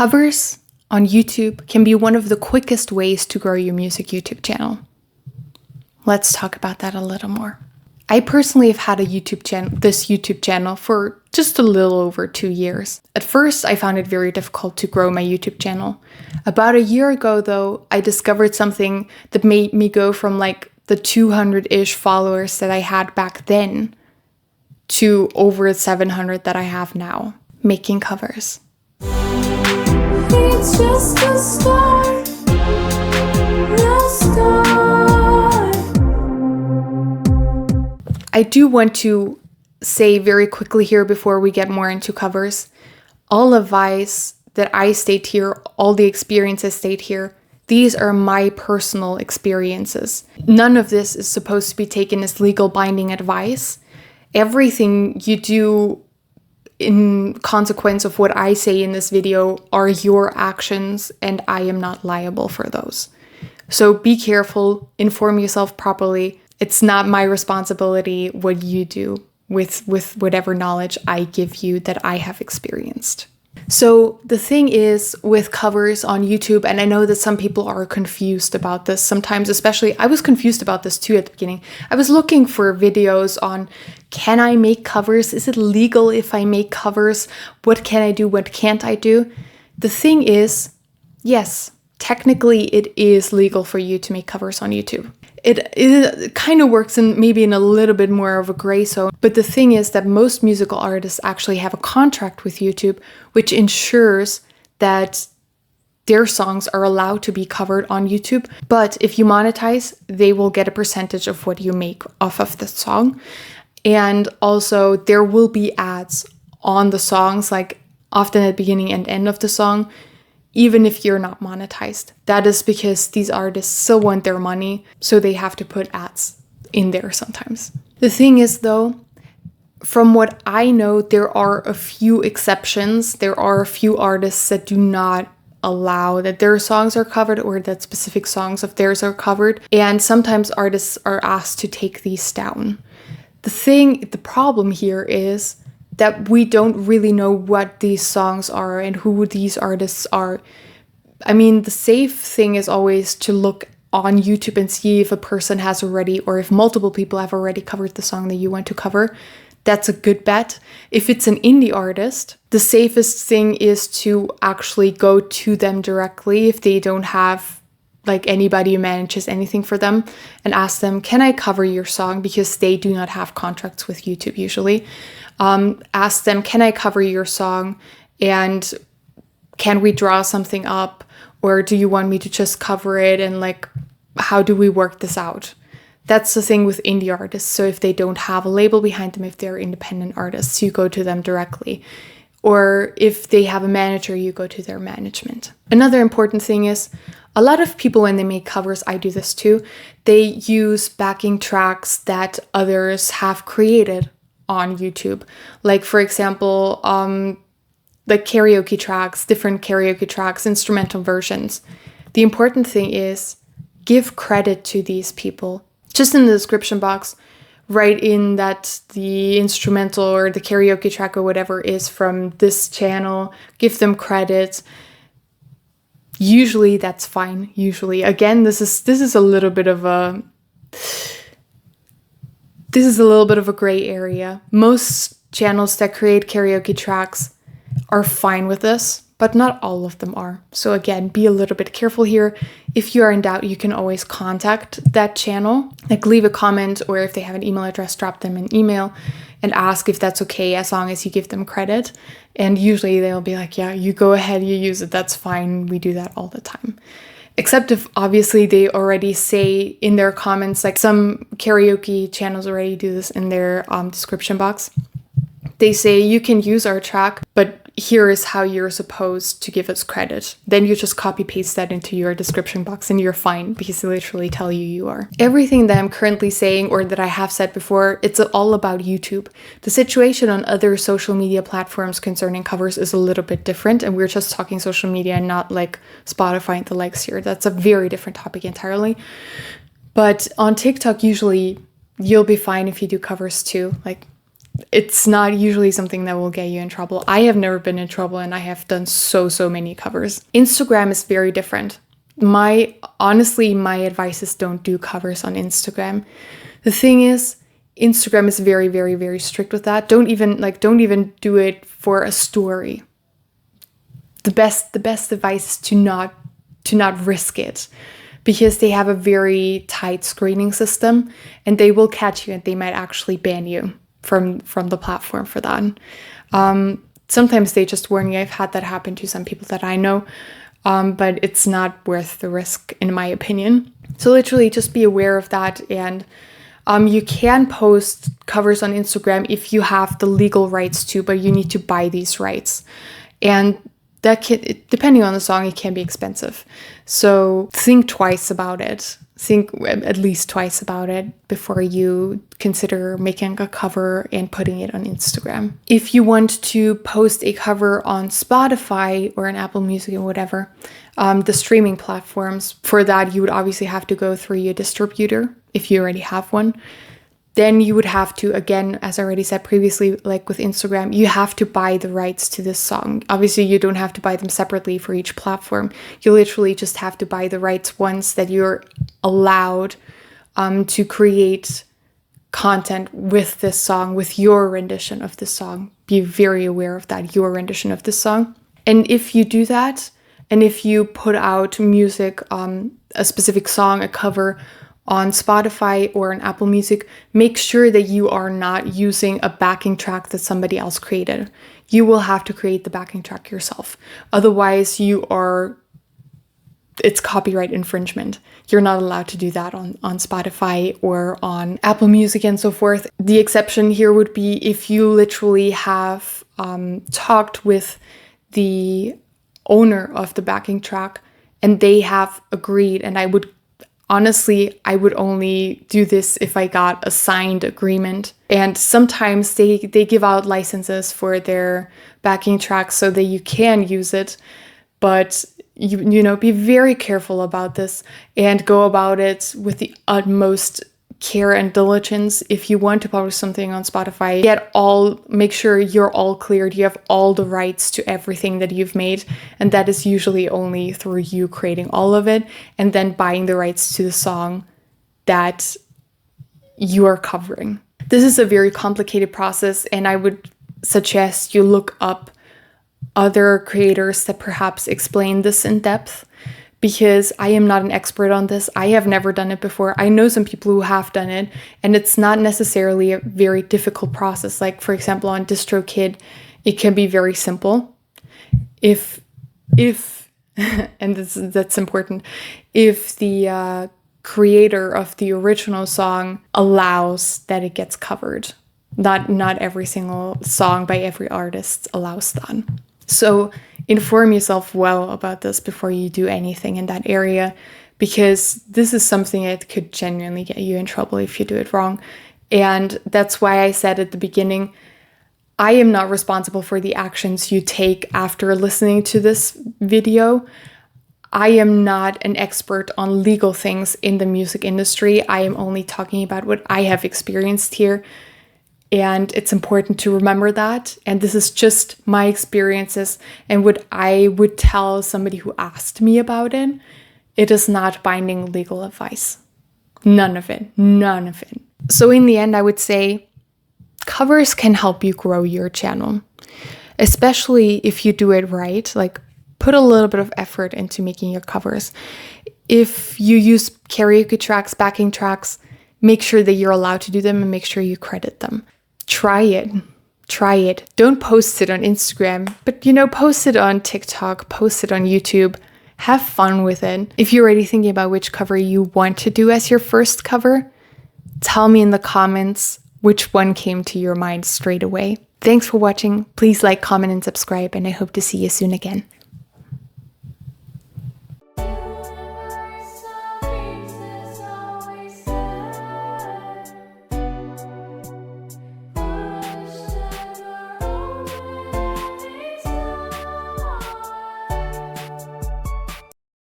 Covers on YouTube can be one of the quickest ways to grow your music YouTube channel. Let's talk about that a little more. I personally have had this YouTube channel for just a little over 2 years. At first, I found it very difficult to grow my YouTube channel. About a year ago, though, I discovered something that made me go from like the 200-ish followers that I had back then to over 700 that I have now, making covers. It's just a start, the start. I do want to say very quickly here before we get more into covers, all advice that I state here, all the experiences state here, these are my personal experiences. None of this is supposed to be taken as legal binding advice. Everything you do in consequence of what I say in this video are your actions, and I am not liable for those. So be careful, inform yourself properly. It's not my responsibility what you do with whatever knowledge I give you that I have experienced. So the thing is with covers on YouTube, and I know that some people are confused about this sometimes, especially I was confused about this too at the beginning. I was looking for videos on, can I make covers? Is it legal if I make covers? What can I do? What can't I do? The thing is, yes, technically it is legal for you to make covers on YouTube. It kind of works maybe in a little bit more of a gray zone. But the thing is that most musical artists actually have a contract with YouTube, which ensures that their songs are allowed to be covered on YouTube. But if you monetize, they will get a percentage of what you make off of the song. And also there will be ads on the songs, like often at the beginning and end of the song, even if you're not monetized. That is because these artists still want their money, so they have to put ads in there sometimes. The thing is though, from what I know, there are a few exceptions. There are a few artists that do not allow that their songs are covered or that specific songs of theirs are covered. And sometimes artists are asked to take these down. The problem here is that we don't really know what these songs are and who these artists are. I mean, the safe thing is always to look on YouTube and see if a person has already, or if multiple people have already covered the song that you want to cover. That's a good bet. If it's an indie artist, the safest thing is to actually go to them directly if they don't have like anybody who manages anything for them, and ask them, can I cover your song? Because they do not have contracts with YouTube usually. Ask them, can I cover your song? And can we draw something up? Or do you want me to just cover it? And like, how do we work this out? That's the thing with indie artists. So if they don't have a label behind them, if they're independent artists, you go to them directly. Or if they have a manager, you go to their management. Another important thing is, a lot of people, when they make covers, I do this too, they use backing tracks that others have created on YouTube. Like, for example, like karaoke tracks, different karaoke tracks, instrumental versions. The important thing is, give credit to these people. Just in the description box, write in that the instrumental or the karaoke track or whatever is from this channel. Give them credit. Usually that's fine. Usually, again, this is a little bit of a gray area. Most channels that create karaoke tracks are fine with this, but not all of them are. So again, be a little bit careful here. If you are in doubt, you can always contact that channel, like leave a comment, or if they have an email address, drop them an email and ask if that's okay, as long as you give them credit. And usually they'll be like, yeah, you go ahead, you use it, that's fine. We do that all the time. Except if obviously they already say in their comments, like some karaoke channels already do this in their description box. They say you can use our track, but here is how you're supposed to give us credit. Then you just copy paste that into your description box and you're fine, because they literally tell you are. Everything that I'm currently saying, or that I have said before, it's all about YouTube. The situation on other social media platforms concerning covers is a little bit different, and we're just talking social media and not like Spotify and the likes here. That's a very different topic entirely. But on TikTok, usually you'll be fine if you do covers too. Like, it's not usually something that will get you in trouble. I have never been in trouble, and I have done so many covers. Instagram is very different. Honestly, my advice is don't do covers on Instagram. The thing is, Instagram is very, very, very strict with that. Don't even do it for a story. The best advice is to not risk it, because they have a very tight screening system, and they will catch you, and they might actually ban you from the platform for that. Sometimes they just warn you. I've had that happen to some people that I know, but it's not worth the risk, in my opinion. So literally just be aware of that. And you can post covers on Instagram if you have the legal rights to, but you need to buy these rights. And that can, depending on the song, it can be expensive. So think twice about it. Think at least twice about it before you consider making a cover and putting it on Instagram. If you want to post a cover on Spotify or on Apple Music or whatever, the streaming platforms, for that you would obviously have to go through your distributor if you already have one. Then you would have to, again, as I already said previously, like with Instagram, you have to buy the rights to this song. Obviously, you don't have to buy them separately for each platform. You literally just have to buy the rights once that you're allowed to create content with this song, with your rendition of this song. Be very aware of that, your rendition of this song. And if you do that, and if you put out music, a specific song, a cover, on Spotify or on Apple Music, make sure that you are not using a backing track that somebody else created. You will have to create the backing track yourself. Otherwise, it's copyright infringement. You're not allowed to do that on Spotify or on Apple Music and so forth. The exception here would be if you literally have talked with the owner of the backing track and they have agreed, and I would only do this if I got a signed agreement. And sometimes they give out licenses for their backing tracks so that you can use it. But you know, be very careful about this and go about it with the utmost care and diligence. If you want to publish something on Spotify, make sure you're all cleared. You have all the rights to everything that you've made. And that is usually only through you creating all of it and then buying the rights to the song that you are covering. This is a very complicated process, and I would suggest you look up other creators that perhaps explain this in depth, because I am not an expert on this. I have never done it before. I know some people who have done it, and it's not necessarily a very difficult process. Like, for example, on DistroKid, it can be very simple. If and that's important, if the creator of the original song allows that it gets covered. Not every single song by every artist allows that. So inform yourself well about this before you do anything in that area, because this is something that could genuinely get you in trouble if you do it wrong. And that's why I said at the beginning, I am not responsible for the actions you take after listening to this video. I am not an expert on legal things in the music industry. I am only talking about what I have experienced here. And it's important to remember that. And this is just my experiences and what I would tell somebody who asked me about it. It is not binding legal advice. None of it. None of it. So in the end, I would say covers can help you grow your channel, especially if you do it right. Like, put a little bit of effort into making your covers. If you use karaoke tracks, backing tracks, make sure that you're allowed to do them and make sure you credit them. Try it. Don't post it on Instagram, but post it on TikTok, post it on YouTube. Have fun with it. If you're already thinking about which cover you want to do as your first cover, tell me in the comments which one came to your mind straight away. Thanks for watching. Please like, comment, and subscribe, and I hope to see you soon again.